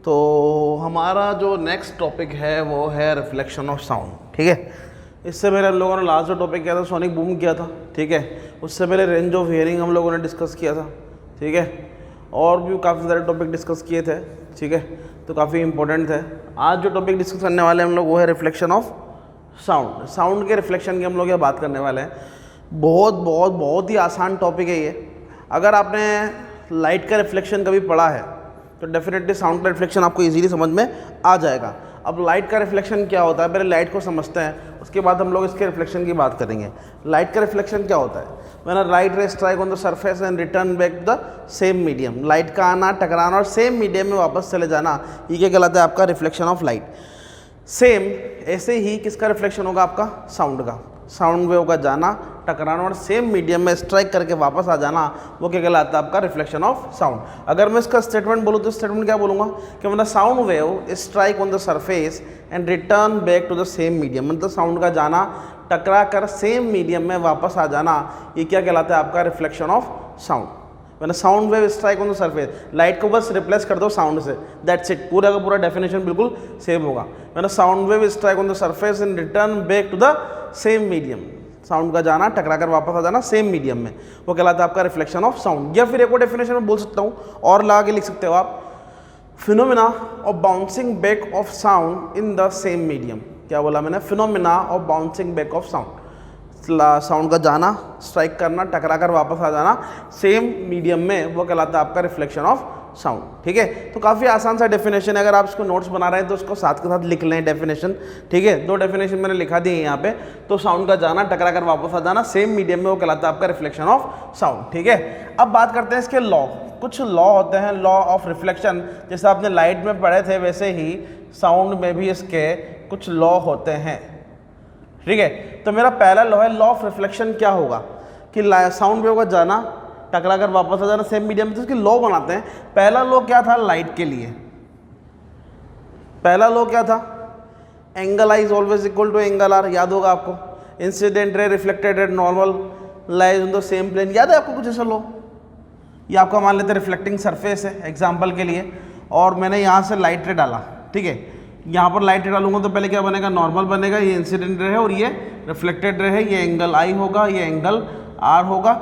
तो हमारा जो नेक्स्ट टॉपिक है वो है रिफ्लेक्शन ऑफ साउंड। ठीक है, इससे पहले हम लोगों ने लास्ट जो टॉपिक किया था सोनिक बूम किया था। ठीक है, उससे पहले रेंज ऑफ हियरिंग हम लोगों ने डिस्कस किया था। ठीक है, और भी काफ़ी सारे टॉपिक डिस्कस किए थे। ठीक है, तो काफ़ी इंपॉर्टेंट थे। आज जो टॉपिक डिस्कस करने वाले हैं हम लोग वो है रिफ्लेक्शन ऑफ साउंड। साउंड के रिफ्लेक्शन की हम लोग यहाँ बात करने वाले हैं। बहुत ही आसान टॉपिक है ये। अगर आपने लाइट का रिफ्लेक्शन कभी पढ़ा है तो डेफिनेटली साउंड का रिफ्लेक्शन आपको इजीली समझ में आ जाएगा। अब लाइट का रिफ्लेक्शन क्या होता है, पहले लाइट को समझते हैं, उसके बाद हम लोग इसके रिफ्लेक्शन की बात करेंगे। लाइट का रिफ्लेक्शन क्या होता है? When light ray strike on the surface and return back to the same medium. Light का आना, टकराना और सेम मीडियम में वापस चले जाना, ये क्या कहलाता है? आपका रिफ्लेक्शन ऑफ लाइट। सेम ऐसे ही किसका रिफ्लेक्शन होगा? आपका साउंड का। साउंड वेव का जाना, टकराना और सेम मीडियम में स्ट्राइक करके वापस आ जाना, वो क्या कहलाता है? आपका रिफ्लेक्शन ऑफ साउंड। अगर मैं इसका स्टेटमेंट बोलूँ तो स्टेटमेंट क्या बोलूँगा कि मतलब sound wave strike on the surface and return back to the same medium. मतलब साउंड का जाना, टकरा कर सेम मीडियम में वापस आ जाना, ये क्या कहलाता है? आपका रिफ्लेक्शन ऑफ साउंड। मैंने sound wave strike on the surface, light को बस रिप्लेस कर दो साउंड से, दैट्स इट। पूरा का पूरा डेफिनेशन बिल्कुल सेम होगा। मैंने sound wave strike on the surface and return back to the same medium. Sound का जाना, टकरा कर वापस आ जाना सेम मीडियम में, वो कहलाता है आपका रिफ्लेक्शन ऑफ साउंड। या फिर एक और डेफिनेशन में बोल सकता हूँ और लगा के लिख सकते हो आप, phenomena of bouncing back of sound in the same medium. क्या बोला मैंने? Phenomena of bouncing back of sound. Sound का जाना, स्ट्राइक करना, टकरा कर वापस आ जाना सेम मीडियम में, वो कहलाता है आपका रिफ्लेक्शन ऑफ साउंड। ठीक है, तो काफ़ी आसान सा डेफिनेशन है। अगर आप इसको नोट्स बना रहे हैं तो उसको साथ के साथ लिख लें डेफिनेशन। ठीक है, दो डेफिनेशन मैंने लिखा दी है यहाँ पे। तो साउंड का जाना, टकरा कर वापस आ जाना सेम मीडियम में, वो कहलाता है आपका रिफ्लेक्शन ऑफ साउंड। ठीक है, अब बात करते हैं इसके लॉ। कुछ लॉ होते हैं, लॉ ऑफ रिफ्लेक्शन। जैसे आपने लाइट में पढ़े थे वैसे ही साउंड में भी इसके कुछ लॉ होते हैं। ठीक है, तो मेरा पहला लॉ है, लॉ ऑफ रिफ्लेक्शन क्या होगा कि साउंड वेव का जाना, टकरा कर वापस आ जाना सेम मीडियम में। तो उसके लॉ बनाते हैं। पहला लॉ क्या था लाइट के लिए? पहला लॉ क्या था? Angle I is always equal to angle r. याद होगा आपको? Incident ray, reflected ray, normal lies on the same plane. याद है आपको कुछ ऐसा लॉ? ये आपका मान लेते हैं रिफ्लेक्टिंग सरफेस है एग्जाम्पल के लिए, और मैंने यहाँ से लाइट रे डाला। ठीक है, यहाँ पर लाइट रे डालूंगा तो पहले क्या बनेगा? नॉर्मल बनेगा। ये इंसिडेंट रे है और ये रिफ्लेक्टेड रे है। ये एंगल आई होगा, ये एंगल आर होगा।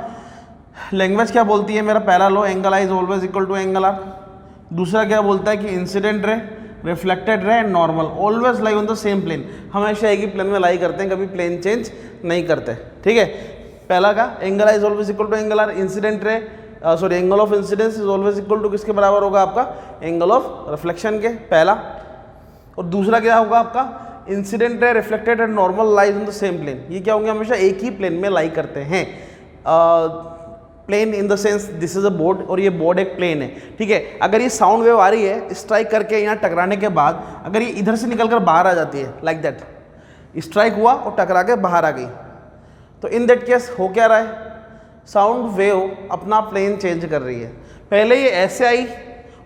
लैंग्वेज क्या बोलती है? मेरा पहला law, angle I is always equal to angle r. दूसरा क्या बोलता है कि incident ray, reflected ray and normal always lie on the same plane. हमेशा एक ही प्लेन में लाई करते हैं, कभी प्लेन चेंज नहीं करते। ठीक है, पहला का angle I is always equal to angle r. Incident ray sorry angle of incidence is always equal to किसके बराबर होगा? आपका एंगल ऑफ रिफ्लेक्शन के, पहला। और दूसरा क्या होगा आपका? Incident ray, reflected and normal lies on the same plane. ये क्या होंगे? हमेशा एक ही प्लेन में लाई करते हैं। Plane in the sense this is a board, और ये बोर्ड एक प्लेन है। ठीक है, अगर ये साउंड वेव आ रही है स्ट्राइक करके यहाँ टकराने के बाद, अगर ये इधर से निकलकर बाहर आ जाती है लाइक दैट, स्ट्राइक हुआ और टकरा के बाहर आ गई, तो इन दैट केस हो क्या रहा है? साउंड वेव अपना प्लेन चेंज कर रही है। पहले ये ऐसे आई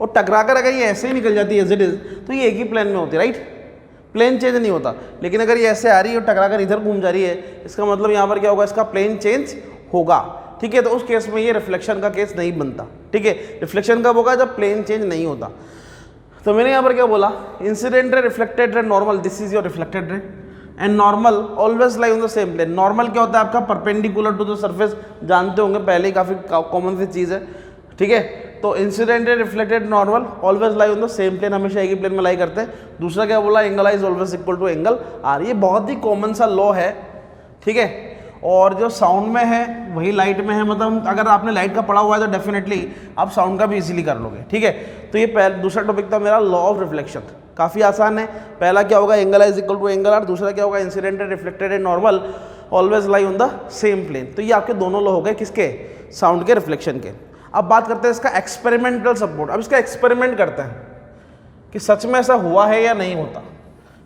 और टकरा कर अगर ये ऐसे ही निकल जाती है एज इट इज, तो ये एक ही प्लेन में होती है, राइट? प्लेन चेंज नहीं होता। लेकिन अगर ये ऐसे आ रही है और टकरा कर इधर घूम जा रही है, इसका मतलब यहाँ पर क्या होगा? इसका प्लेन चेंज होगा। ठीक है, तो उस केस में ये रिफ्लेक्शन का केस नहीं बनता। ठीक है, रिफ्लेक्शन कब होगा? जब प्लेन चेंज नहीं होता। तो मैंने यहाँ पर क्या बोला? Incident ray, reflected ray, normal, this is your reflected ray and normal always lie on the same plane. Normal क्या होता है आपका? परपेंडिकुलर टू द सरफेस, जानते होंगे पहले ही, काफ़ी कॉमन सी चीज़ है। ठीक है, तो incident ray, reflected, normal always lie on the same plane, हमेशा एक ही प्लेन में लाई करते हैं। दूसरा क्या बोला? Angle I is always equal to angle r. ये बहुत ही कॉमन सा लॉ है। ठीक है, और जो साउंड में है वही लाइट में है। मतलब अगर आपने लाइट का पढ़ा हुआ है तो डेफिनेटली आप साउंड का भी इजीली कर लोगे। ठीक है, तो ये दूसरा टॉपिक था मेरा, लॉ ऑफ रिफ्लेक्शन। काफ़ी आसान है। पहला क्या होगा? Angle I is equal to angle r. दूसरा क्या होगा? Incident and reflected and normal always lie on the same plane. तो ये आपके दोनों लॉ हो गए, किसके? साउंड के, रिफ्लेक्शन के। अब बात करते हैं इसका एक्सपेरिमेंटल सपोर्ट। अब इसका एक्सपेरिमेंट करते हैं कि सच में ऐसा हुआ है या नहीं होता।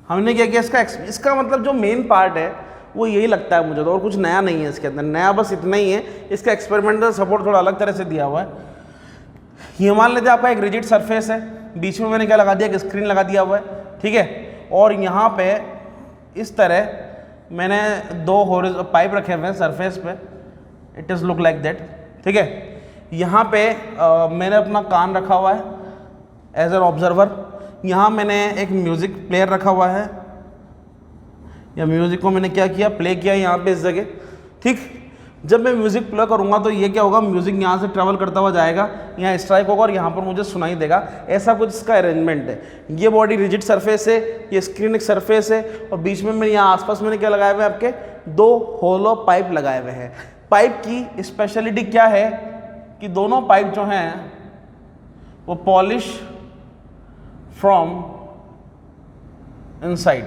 हमने क्या किया? इसका मतलब जो मेन पार्ट है वो यही लगता है मुझे तो, और कुछ नया नहीं है इसके अंदर। नया बस इतना ही है, इसका एक्सपेरिमेंटल सपोर्ट थोड़ा अलग तरह से दिया हुआ है। ये मान लेते हैं आपका एक रिजिड सरफेस है, बीच में मैंने क्या लगा दिया? एक स्क्रीन लगा दिया हुआ है। ठीक है, और यहाँ पे इस तरह मैंने दो पाइप रखे हुए हैं सरफेस पे, it is look like that. ठीक है, यहाँ पे मैंने अपना कान रखा हुआ है एज एन ऑब्जर्वर। यहाँ मैंने एक म्यूज़िक प्लेयर रखा हुआ है, या म्यूज़िक को मैंने क्या किया, प्ले किया यहाँ पे इस जगह। ठीक, जब मैं म्यूज़िक प्ले करूँगा तो ये क्या होगा, म्यूज़िक यहाँ से ट्रैवल करता हुआ जाएगा, यहाँ स्ट्राइक होगा और यहाँ पर मुझे सुनाई देगा। ऐसा कुछ इसका अरेंजमेंट है। ये बॉडी रिजिड सरफेस है, ये स्क्रीन एक सरफेस है, और बीच में मैंने यहाँ आसपास मैंने क्या लगाए हुए हैं, आपके 2 होलो पाइप लगाए हुए हैं। पाइप की स्पेशलिटी क्या है कि दोनों पाइप जो हैं वो पॉलिश फ्रॉम इनसाइड।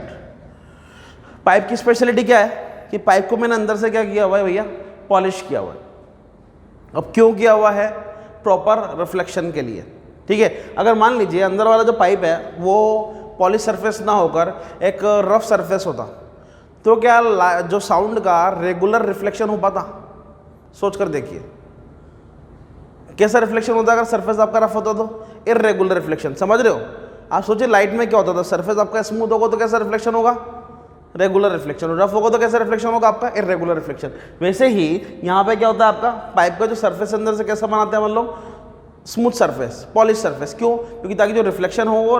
पाइप की स्पेशलिटी क्या है कि पाइप को मैंने अंदर से क्या किया हुआ है भैया, पॉलिश किया हुआ है। अब क्यों किया हुआ है, प्रॉपर रिफ्लेक्शन के लिए। ठीक है, अगर मान लीजिए अंदर वाला जो पाइप है वो पॉलिश सरफेस ना होकर एक रफ सरफेस होता तो क्या जो साउंड का रेगुलर रिफ्लेक्शन हो पाता? सोच कर देखिए कैसा रिफ्लेक्शन होता अगर सरफेस आपका रफ होता तो? इररेगुलर रिफ्लेक्शन, समझ रहे हो? आप सोचिए लाइट में क्या होता था, सरफेस आपका स्मूथ होगा तो कैसा रिफ्लेक्शन होगा, रेगुलर रिफ्लेक्शन। रफ होगा तो कैसा रिफ्लेक्शन होगा आपका, इररेगुलर रिफ्लेक्शन। वैसे ही यहाँ पे क्या होता है, आपका पाइप का जो सरफेस अंदर से कैसा बनाते हैं हम लोग, स्मूथ सरफेस, पॉलिश सरफेस। क्यों? क्योंकि ताकि जो रिफ्लेक्शन हो वो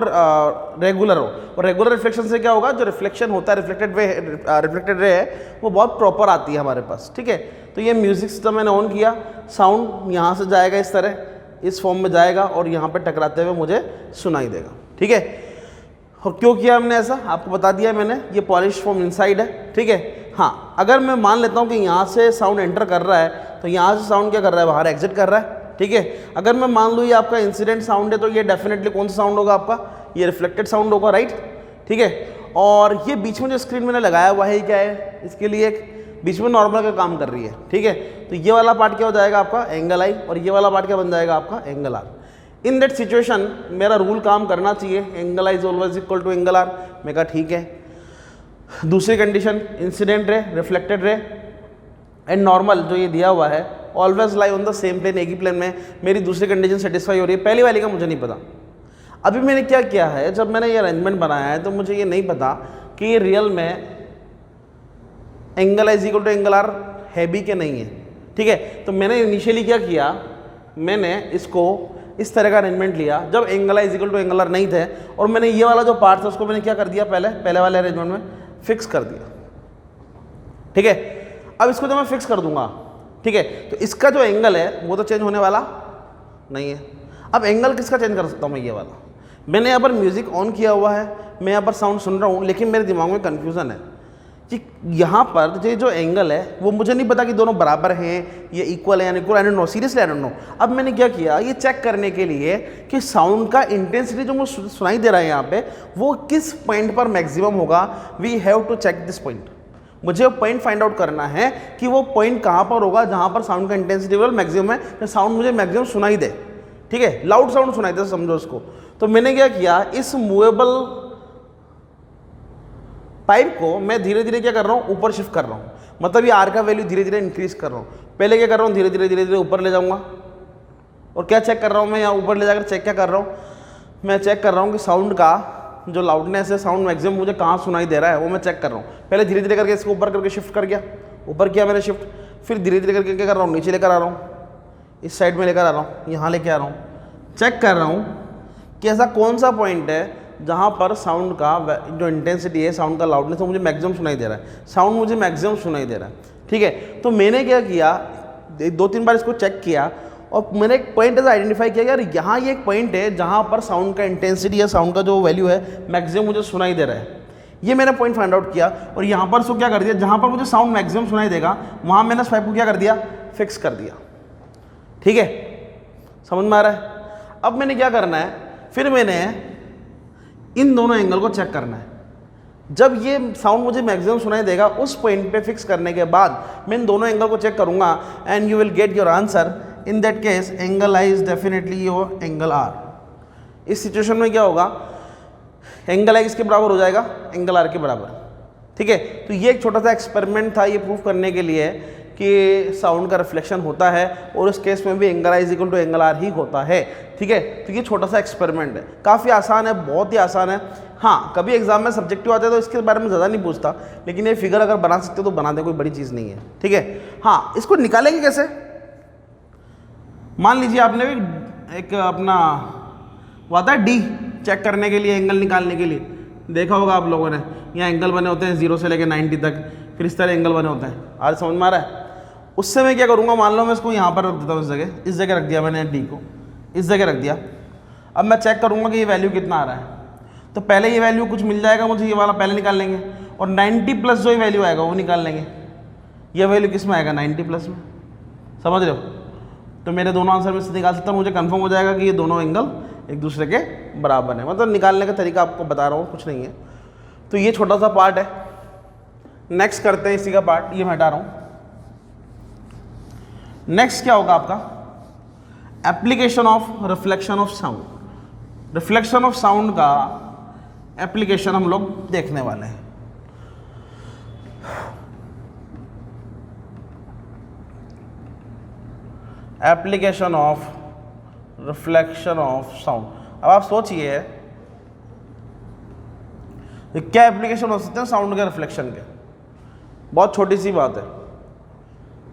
रेगुलर हो, और रेगुलर रिफ्लेक्शन से क्या होगा, जो रिफ्लेक्शन होता है, रिफ्लेक्टेड रे है वो बहुत प्रॉपर आती है हमारे पास। ठीक है, तो ये म्यूजिक सिस्टम मैंने ऑन किया, साउंड यहाँ से जाएगा इस तरह, इस फॉर्म में जाएगा और यहाँ पे टकराते हुए मुझे सुनाई देगा। ठीक है, और क्यों किया हमने ऐसा आपको बता दिया मैंने, ये पॉलिश फ्रॉम इनसाइड है। ठीक है, हाँ, अगर मैं मान लेता हूँ कि यहाँ से साउंड एंटर कर रहा है तो यहाँ से साउंड क्या कर रहा है, बाहर एग्जिट कर रहा है। ठीक है, अगर मैं मान लूँ ये आपका इंसिडेंट साउंड है तो ये डेफिनेटली कौन सा साउंड होगा आपका, ये रिफ्लेक्टेड साउंड होगा, राइट। ठीक है, और ये बीच में जो स्क्रीन मैंने लगाया हुआ है क्या है, इसके लिए एक बीच में नॉर्मल का काम कर रही है। ठीक है, तो ये वाला पार्ट क्या हो जाएगा आपका, एंगल आई, और ये वाला पार्ट क्या बन जाएगा आपका, angle r. In that situation मेरा रूल काम करना चाहिए, angle I is always equal to angle r. मैं कहा ठीक है। दूसरी condition, incident ray, reflected ray and normal जो ये दिया हुआ है always lie on the same plane, एक ही प्लेन में। मेरी दूसरी कंडीशन सेटिस्फाई हो रही है, पहली वाली का मुझे नहीं पता। अभी मैंने क्या किया है, जब मैंने ये अरेंजमेंट बनाया है तो मुझे ये नहीं पता कि ये रियल में angle I is equal to angle r है भी कि नहीं है। ठीक है, तो मैंने इनिशियली क्या किया, मैंने इसको इस तरह का अरेंजमेंट लिया जब angle I is equal to angle r नहीं थे, और मैंने ये वाला जो पार्ट था उसको मैंने क्या कर दिया, पहले वाले अरेंजमेंट में फिक्स कर दिया। ठीक है, अब इसको जब मैं फिक्स कर दूंगा, ठीक है, तो इसका जो एंगल है वो तो चेंज होने वाला नहीं है। अब एंगल किसका चेंज कर सकता हूँ मैं, ये वाला। मैंने यहाँ पर म्यूजिक ऑन किया हुआ है, मैं यहाँ पर साउंड सुन रहा हूँ, लेकिन मेरे दिमाग में कन्फ्यूज़न है कि यहाँ पर ये जो एंगल है वो मुझे नहीं पता कि दोनों बराबर हैं, ये इक्वल है या equal, I don't know, seriously I don't know. अब मैंने क्या किया, ये चेक करने के लिए कि साउंड का इंटेंसिटी जो मुझे सुनाई दे रहा है यहाँ पे वो किस पॉइंट पर मैक्सिमम होगा, we have to check this point. मुझे वो पॉइंट फाइंड आउट करना है कि वो पॉइंट कहाँ पर होगा जहाँ पर साउंड का इंटेंसिटी लेवल मैक्सिमम है, तो साउंड मुझे मैक्सिमम सुनाई दे। ठीक है, लाउड साउंड सुनाई दे, समझो उसको। तो मैंने क्या किया, इस मूवेबल पाइप को मैं धीरे धीरे क्या कर रहा हूँ, ऊपर शिफ्ट कर रहा हूँ। मतलब ये आर का वैल्यू धीरे धीरे इंक्रीज कर रहा हूँ। पहले क्या कर रहा हूँ, धीरे धीरे ऊपर ले जाऊँगा, और क्या चेक कर रहा हूँ मैं, यहाँ ऊपर ले जाकर चेक क्या कर रहा हूँ, मैं चेक कर रहा हूँ कि साउंड का जो लाउडनेस है, साउंड मैक्सिमम मुझे कहाँ सुनाई दे रहा है वो मैं चेक कर रहा हूँ। पहले धीरे धीरे करके इसको ऊपर करके शिफ्ट कर गया, ऊपर किया मैंने शिफ्ट, फिर धीरे धीरे करके क्या कर रहा हूँ, नीचे लेकर आ रहा हूँ, इस साइड में लेकर आ रहा हूँ, यहाँ लेके आ रहा हूँ। चेक कर रहा हूँ कि ऐसा कौन सा पॉइंट है जहाँ पर साउंड का जो इंटेंसिटी है, साउंड का लाउडनेस है, मुझे मैक्सिमम सुनाई दे रहा है, साउंड मुझे मैक्सिमम सुनाई दे रहा है। ठीक है, तो मैंने क्या किया, 2-3 बार इसको चेक किया और मैंने एक पॉइंट ऐसा आइडेंटिफाई किया यार यहाँ ये एक पॉइंट है जहाँ पर साउंड का इंटेंसिटी या साउंड का जो वैल्यू है मैक्सिमम मुझे सुनाई दे रहा है। ये मैंने पॉइंट फाइंड आउट किया और यहाँ पर उसको क्या कर दिया, जहाँ पर मुझे साउंड मैक्सिमम सुनाई देगा वहाँ मैंने स्वाइप को क्या कर दिया, फिक्स कर दिया। ठीक है, समझ में आ रहा है। अब मैंने क्या करना है, फिर मैंने इन दोनों एंगल को चेक करना है। जब ये साउंड मुझे मैक्सिमम सुनाई देगा उस पॉइंट पे फिक्स करने के बाद मैं इन दोनों एंगल को चेक करूंगा and you will get your answer. In that case angle I is definitely your angle r. इस सिचुएशन में क्या होगा, एंगल आई किसके बराबर हो जाएगा, एंगल आर के बराबर। ठीक है, तो ये एक छोटा सा एक्सपेरिमेंट था ये प्रूव करने के लिए कि साउंड का रिफ्लेक्शन होता है और उस केस में भी angle I is equal to angle R ही होता है। ठीक है, तो ये छोटा सा एक्सपेरिमेंट है, काफ़ी आसान है, बहुत ही आसान है। हाँ, कभी एग्जाम में सब्जेक्टिव आते हैं तो इसके बारे में ज़्यादा नहीं पूछता, लेकिन ये फिगर अगर बना सकते हो तो बना दे, कोई बड़ी चीज़ नहीं है। ठीक है, हाँ, इसको निकालेंगे कैसे। मान लीजिए आपने एक अपना वो आता है डी चेक करने के लिए, एंगल निकालने के लिए देखा होगा आप लोगों ने, यहाँ एंगल बने होते हैं 0 से लेकर 90 तक, फिर इस तरह एंगल बने होते हैं। आज समझ में आ रहा है? उससे मैं क्या करूँगा, मान लो मैं इसको यहाँ पर रख देता हूँ, इस जगह रख दिया मैंने, डी को इस जगह रख दिया। अब मैं चेक करूँगा कि ये वैल्यू कितना आ रहा है। तो पहले ये वैल्यू कुछ मिल जाएगा मुझे, ये वाला पहले निकाल लेंगे, और 90 प्लस जो वैल्यू आएगा वो निकाल लेंगे। ये वैल्यू किस में आएगा? 90 प्लस में। समझ रहे हो? तो मेरे दोनों आंसर में से निकाल सकता हूँ, मुझे कंफर्म हो जाएगा कि ये दोनों एंगल एक दूसरे के बराबर है। मतलब निकालने का तरीका आपको बता रहा हूँ, कुछ नहीं है। तो ये छोटा सा पार्ट है। नेक्स्ट करते हैं इसी का पार्ट, ये मैं हटा रहा हूँ। नेक्स्ट क्या होगा आपका? Application of reflection of sound. Reflection of sound का एप्लीकेशन हम लोग देखने वाले हैं। Application of reflection of sound. अब आप सोचिए क्या एप्लीकेशन हो सकते हैं साउंड के रिफ्लेक्शन के? बहुत छोटी सी बात है।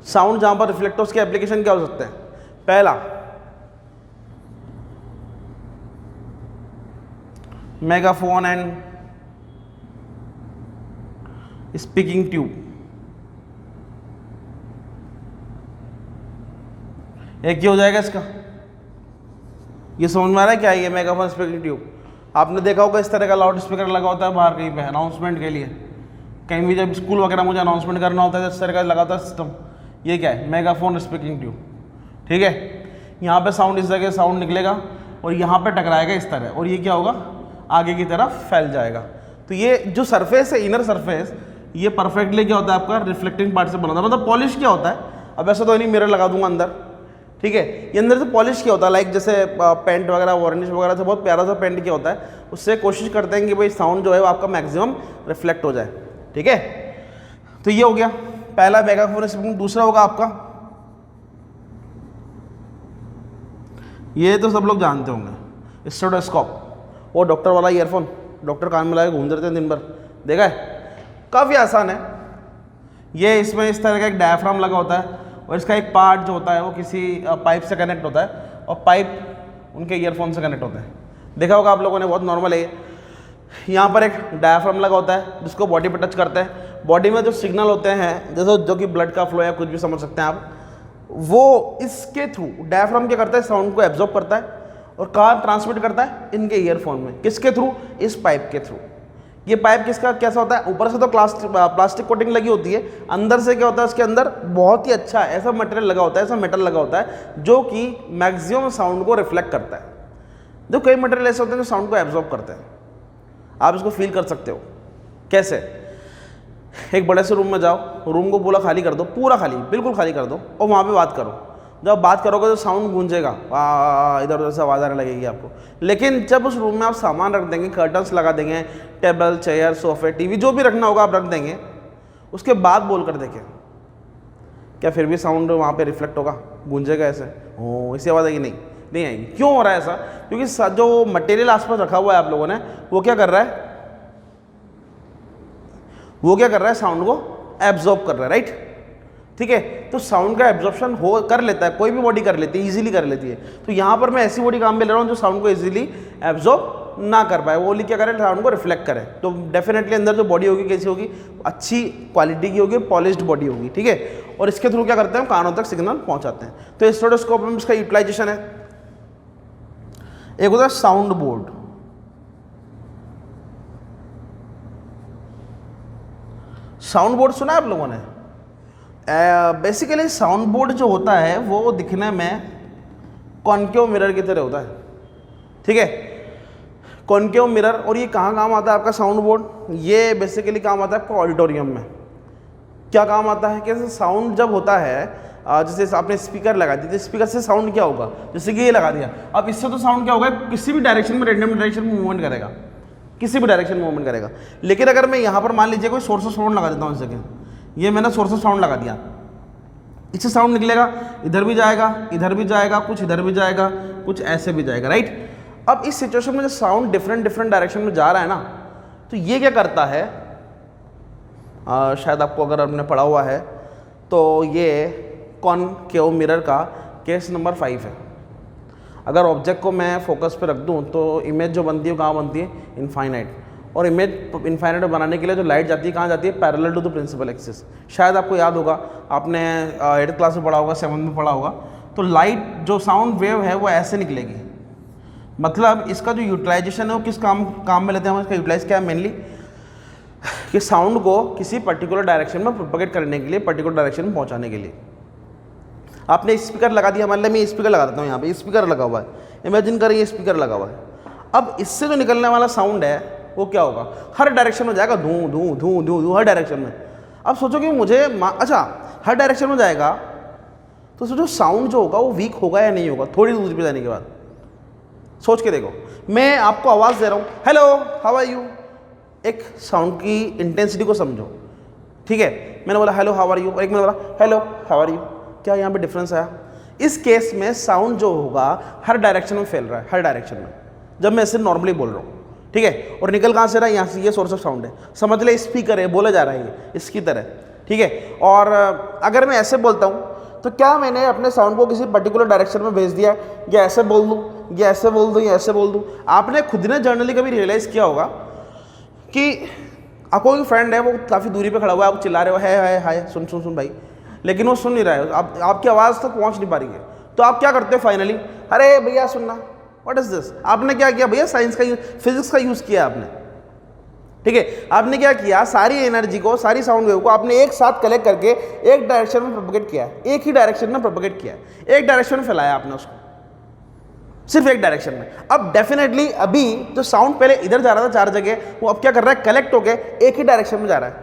साउंड जहां पर रिफ्लेक्ट हो उसके एप्लीकेशन क्या हो सकते हैं? पहला, मेगाफोन एंड स्पीकिंग ट्यूब। एक ये हो जाएगा इसका। ये समझ में आ रहा है क्या? ये मेगाफोन स्पीकिंग ट्यूब। आपने देखा होगा इस तरह का लाउड स्पीकर लगा होता है बाहर कहीं पे अनाउंसमेंट के लिए, कहीं भी जब स्कूल वगैरह मुझे अनाउंसमेंट करना होता है तो इस तरह का लगा होता है सिस्टम। ये क्या है? Megaphone speaking tube. ठीक है, यहाँ पे साउंड, इस जगह साउंड निकलेगा और यहाँ पे टकराएगा इस तरह, और ये क्या होगा? आगे की तरफ फैल जाएगा। तो ये जो सरफेस है, इनर सरफेस, ये परफेक्टली क्या होता है आपका? रिफ्लेक्टिंग पार्ट से बना होता है। मतलब पॉलिश क्या होता है? अब ऐसा तो नहीं मिरर लगा दूंगा अंदर, ठीक है। ये अंदर से पॉलिश क्या होता है, लाइक जैसे पेंट वगैरह, वार्निश वगैरह से बहुत प्यारा सा पेंट क्या होता है, उससे कोशिश करते हैं कि भाई साउंड जो है वो आपका मैक्सिमम रिफ्लेक्ट हो जाए। ठीक है, तो ये हो गया पहला मेगाफोन स्पीकिंग। दूसरा होगा आपका, ये तो सब लोग जानते होंगे, स्टेथोस्कोप। वो डॉक्टर वाला ईयरफोन, डॉक्टर कान में लगा के घूमते रहते हैं दिन भर, देखा है? काफ़ी आसान है ये। इसमें इस तरह का एक डायफ्राम लगा होता है और इसका एक पार्ट जो होता है वो किसी पाइप से कनेक्ट होता है और पाइप उनके ईयरफोन से कनेक्ट होता है। देखा होगा आप लोगों ने, बहुत नॉर्मल है। यहाँ पर एक डायफ्राम लगा होता है जिसको बॉडी पर टच करता है। बॉडी में जो सिग्नल होते हैं, जैसे जो कि ब्लड का फ्लो या कुछ भी समझ सकते हैं आप, वो इसके थ्रू डायफ्राम क्या करता है? साउंड को एब्जॉर्ब करता है और कहाँ ट्रांसमिट करता है? इनके ईयरफोन में। किसके थ्रू? इस पाइप के थ्रू। ये पाइप किसका कैसा होता है? ऊपर से तो प्लास्टिक कोटिंग लगी होती है, अंदर से क्या होता है? उसके अंदर बहुत ही अच्छा ऐसा मटेरियल लगा होता है, ऐसा मेटल लगा होता है जो कि मैक्सिमम साउंड को रिफ्लेक्ट करता है। जो कई मटेरियल ऐसे होते हैं जो साउंड को एब्जॉर्ब करते हैं। आप इसको फील कर सकते हो कैसे? एक बड़े से रूम में जाओ, रूम को पूरा खाली कर दो, पूरा खाली, बिल्कुल खाली कर दो, और वहाँ पे बात करो। जब बात करोगे तो साउंड गूंजेगा, इधर उधर से आवाज़ आने लगेगी आपको। लेकिन जब उस रूम में आप सामान रख देंगे, कर्टन्स लगा देंगे, टेबल, चेयर, सोफे, टीवी, जो भी रखना होगा आप रख देंगे, उसके बाद बोल कर देखें, क्या फिर भी साउंड वहाँ पे रिफ्लेक्ट होगा? गूंजेगा ऐसे? ओ, इससे आवाज़ आएगी? नहीं आएगी। क्यों हो रहा है ऐसा? क्योंकि जो मटेरियल आसपास रखा हुआ है आप लोगों ने, वो क्या कर रहा है? वो क्या कर रहा है? साउंड को एब्जॉर्ब कर रहा है, राइट? ठीक है, तो साउंड का एब्जॉर्प्शन हो कर लेता है, कोई भी बॉडी कर लेती है, इजीली कर लेती है। तो यहाँ पर मैं ऐसी बॉडी काम में ले रहा हूँ जो साउंड को इजीली एब्जॉर्ब ना कर पाए, वो ओनली क्या करे? साउंड को रिफ्लेक्ट करे। तो डेफिनेटली अंदर जो बॉडी होगी कैसी होगी? अच्छी क्वालिटी की होगी, पॉलिश्ड बॉडी होगी। ठीक है, और इसके थ्रू क्या करते हैं? कानों तक सिग्नल पहुँचाते हैं। तो स्टेथोस्कोप में इसका यूटिलाइजेशन है। एक होता है साउंड बोर्ड। साउंड बोर्ड सुना है आप लोगों ने? बेसिकली साउंड बोर्ड जो होता है वो दिखने में कॉन्केव मिरर की तरह होता है। ठीक है, कॉन्केव मिरर। और ये कहाँ काम आता है आपका साउंड बोर्ड? ये बेसिकली काम आता है आपका ऑडिटोरियम में। क्या काम आता है? कैसे साउंड जब होता है, जैसे आपने स्पीकर लगा दिया, स्पीकर से साउंड क्या होगा? जैसे कि ये लगा दिया, अब इससे तो साउंड क्या होगा? किसी भी डायरेक्शन में, रैंडम डायरेक्शन में मूवमेंट करेगा, किसी भी डायरेक्शन में मूवमेंट करेगा। लेकिन अगर मैं यहाँ पर मान लीजिए कोई सोर्स ऑफ साउंड लगा देता हूँ, जैसे ये मैंने सोर्स ऑफ साउंड लगा दिया, इससे साउंड निकलेगा, इधर भी जाएगा, इधर भी जाएगा, कुछ इधर भी जाएगा, कुछ ऐसे भी जाएगा, राइट? अब इस सिचुएशन में जो साउंड डिफरेंट डायरेक्शन में जा रहा है ना, तो ये क्या करता है? शायद आपको अगर आपने पढ़ा हुआ है तो ये कॉनकेव मिरर का केस नंबर 5 है। अगर ऑब्जेक्ट को मैं फोकस पे रख दूँ तो इमेज जो बनती है कहाँ बनती है, इनफाइनाइट। और इमेज इनफाइनाइट बनाने के लिए जो लाइट जाती है कहाँ जाती है, parallel to the principal axis. शायद आपको याद होगा, आपने 8th क्लास में पढ़ा होगा, 7th में पढ़ा होगा। तो लाइट जो साउंड वेव है वो ऐसे निकलेगी, मतलब इसका जो यूटिलाइजेशन है वो किस काम में लेते हैं हम, इसका यूटिलाइज क्या है मेनली, कि साउंड को किसी पर्टिकुलर डायरेक्शन में प्रोपगेट करने के लिए, पर्टिकुलर डायरेक्शन में पहुंचाने के लिए। आपने स्पीकर लगा दिया, मान लिया मैं स्पीकर लगा देता हूँ, यहाँ पे स्पीकर लगा हुआ है, इमेजिन करें ये स्पीकर लगा हुआ है। अब इससे जो निकलने वाला साउंड है वो क्या होगा, हर डायरेक्शन में जाएगा, धूं धूं धूं धूं धूं, हर डायरेक्शन में। अब सोचो कि मुझे अच्छा हर डायरेक्शन में जाएगा तो सोचो साउंड जो होगा वो वीक होगा या नहीं होगा, थोड़ी दूरी पे जाने के बाद। सोच के देखो, मैं आपको आवाज़ दे रहा हूँ, हेलो हाउ आर यू, एक साउंड की इंटेंसिटी को समझो, ठीक है। मैंने बोला हेलो हाउ आर यू, और एक मैंने बोला हेलो हाउ आर यू, क्या यहाँ पे डिफरेंस आया? इस केस में साउंड जो होगा हर डायरेक्शन में फैल रहा है, हर डायरेक्शन में, जब मैं इसे नॉर्मली बोल रहा हूँ, ठीक है। और निकल कहाँ से रहा है, यहाँ से, ये सोर्स ऑफ साउंड है, समझ ले स्पीकर है, बोला जा रहा है ये इसकी तरह, ठीक है। और अगर मैं ऐसे बोलता हूँ तो क्या मैंने अपने साउंड को किसी पर्टिकुलर डायरेक्शन में भेज दिया, या ऐसे बोल दूँ, या ऐसे बोल दूँ, या ऐसे बोल दूँ? आपने खुद ने जर्नली कभी रियलाइज़ किया होगा कि आपको कोई फ्रेंड है, वो काफ़ी दूरी पे खड़ा हुआ है, आप चिल्ला रहे हो है हाय सुन सुन सुन भाई, लेकिन वो सुन नहीं रहा है, आपकी आवाज़ तक पहुँच नहीं पा रही है, तो आप क्या करते हो फाइनली, अरे भैया सुनना, व्हाट इज़ दिस। आपने क्या किया भैया, साइंस का फिजिक्स का यूज़ किया आपने, ठीक है। आपने क्या किया, सारी एनर्जी को, सारी साउंड वेव को आपने एक साथ कलेक्ट करके एक डायरेक्शन में प्रोपगेट किया है, एक ही डायरेक्शन में प्रोपगेट किया है, एक डायरेक्शन में फैलाया आपने उसको, सिर्फ एक डायरेक्शन में। अब डेफिनेटली अभी जो साउंड पहले इधर जा रहा था 4 जगह, वो अब क्या कर रहा है, कलेक्ट होके एक ही डायरेक्शन में जा रहा है।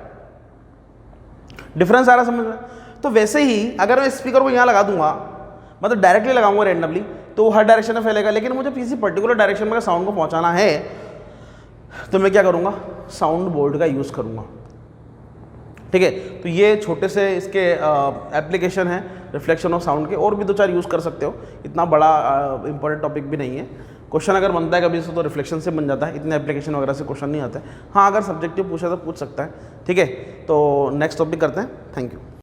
डिफरेंस आ रहा है समझ में? तो वैसे ही अगर मैं स्पीकर को यहाँ लगा दूंगा, मतलब डायरेक्टली लगाऊंगा रैंडमली, तो वो हर डायरेक्शन में फैलेगा, लेकिन मुझे किसी पर्टिकुलर डायरेक्शन में साउंड को पहुंचाना है तो मैं क्या करूंगा, साउंड बोर्ड का यूज़ करूंगा, ठीक है। तो ये छोटे से इसके एप्लीकेशन है रिफ्लेक्शन ऑफ साउंड के, और भी 2-4 यूज़ कर सकते हो, इतना बड़ा इंपॉर्टेंट टॉपिक भी नहीं है। क्वेश्चन अगर बनता है कभी से तो रिफ्लेक्शन से बन जाता है, इतने एप्लीकेशन वगैरह से क्वेश्चन नहीं आता है। हाँ, अगर सब्जेक्टिव पूछा तो पूछ सकता है, ठीक है। तो नेक्स्ट टॉपिक करते हैं, थैंक यू।